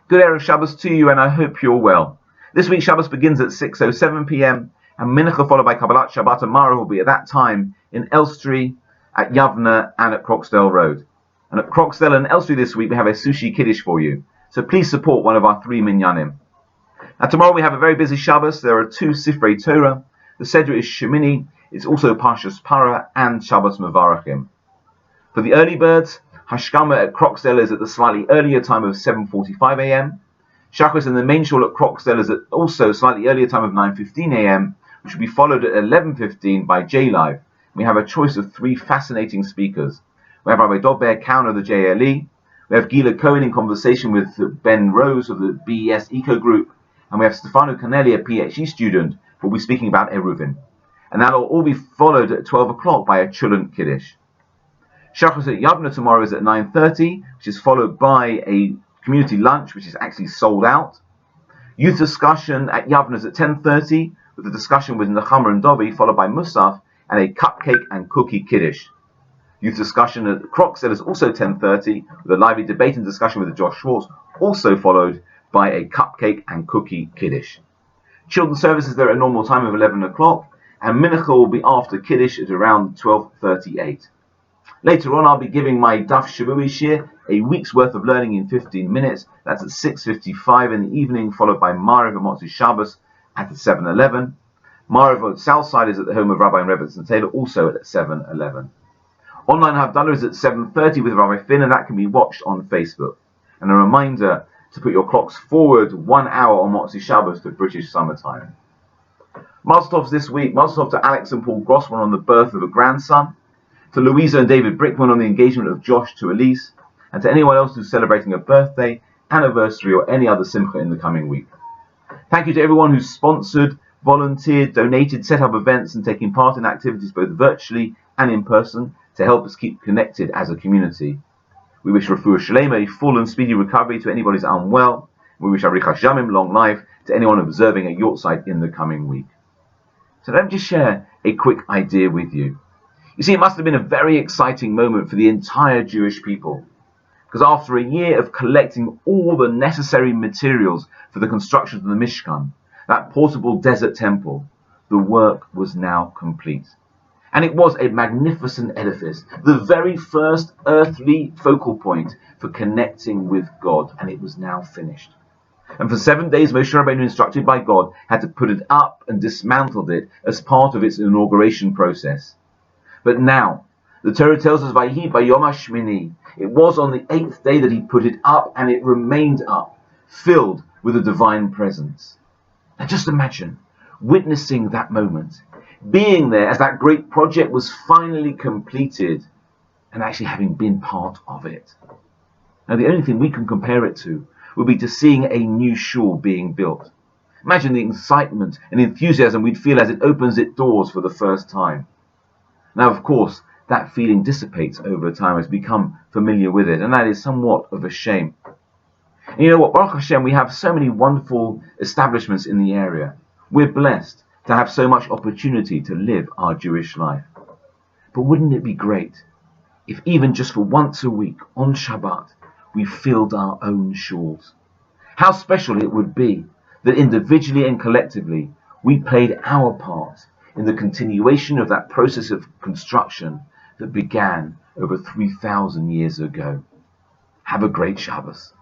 Good Erev Shabbos to you, and I hope you're well. This week's Shabbos begins at 6:07 p.m. and Mincha followed by Kabbalat Shabbat tomorrow will be at that time in Elstree, at Yavne, and at Croxdale Road. And at Croxdale and Elstree this week we have a sushi kiddush for you, so please support one of our 3 minyanim. Now tomorrow we have a very busy Shabbos. There are 2 Sifrei Torah. The Seder is Shemini. It's also Parshas Para and Shabbos Mevarachim. For the early birds, Hashkama at Croxdale is at the slightly earlier time of 7:45 a.m. Shachris in the main shul at Croxdale is at also slightly earlier time of 9:15 a.m., which will be followed at 11:15 by J-Live. We have a choice of 3 fascinating speakers. We have Rabbi Dober Cowan of the JLE, we have Gila Cohen in conversation with Ben Rose of the BES Eco Group, and we have Stefano Canelli, a PhD student, who will be speaking about Eruvin. And that will all be followed at 12 o'clock by a Chulant Kiddush. Shachris at Yavne tomorrow is at 9:30, which is followed by a community lunch, which is actually sold out. Youth discussion at Yavne is at 10:30, with a discussion with Nechama and Dovi, followed by Musaf and a cupcake and cookie kiddush. Youth discussion at Croxdale is also 10:30, with a lively debate and discussion with Josh Schwartz, also followed by a cupcake and cookie kiddush. Children's services there at a normal time of 11 o'clock, and Mincha will be after kiddush at around 12:38. Later on, I'll be giving my Daf Shavui Shir, a week's worth of learning in 15 minutes. That's at 6:55 in the evening, followed by Mariv and Motzi Shabbos at 7:11. Mariv at Southside is at the home of Rabbi and Rebbetzin Taylor, also at 7:11. Online Havdalah is at 7:30 with Rabbi Finn, and that can be watched on Facebook. And a reminder to put your clocks forward 1 hour on Motzi Shabbos for British summertime. Mazel tovs this week. Mazel tov to Alex and Paul Grossman on the birth of a grandson, to Louisa and David Brickman on the engagement of Josh to Elise, and to anyone else who's celebrating a birthday, anniversary, or any other simcha in the coming week. Thank you to everyone who's sponsored, volunteered, donated, set up events, and taking part in activities both virtually and in person to help us keep connected as a community. We wish Refuah Shalema a full and speedy recovery to anybody who's unwell. We wish Arich Hashamim long life to anyone observing a yortzeit in the coming week. So let me just share a quick idea with you. You see, it must have been a very exciting moment for the entire Jewish people, because after a year of collecting all the necessary materials for the construction of the Mishkan, that portable desert temple, the work was now complete. And it was a magnificent edifice, the very first earthly focal point for connecting with God, and it was now finished. And for 7 days, Moshe Rabbeinu, instructed by God, had to put it up and dismantled it as part of its inauguration process. But now, the Torah tells us, Vayhi bayom Shemini, it was on the 8th day that he put it up, and it remained up, filled with a divine presence. Now just imagine witnessing that moment, being there as that great project was finally completed, and actually having been part of it. Now the only thing we can compare it to would be to seeing a new shul being built. Imagine the excitement and enthusiasm we'd feel as it opens its doors for the first time. Now, of course, that feeling dissipates over time as we become familiar with it, and that is somewhat of a shame. And you know what, Baruch Hashem, we have so many wonderful establishments in the area. We're blessed to have so much opportunity to live our Jewish life. But wouldn't it be great if even just for once a week, on Shabbat, we filled our own shuls? How special it would be that individually and collectively we played our part in the continuation of that process of construction that began over 3,000 years ago. Have a great Shabbos.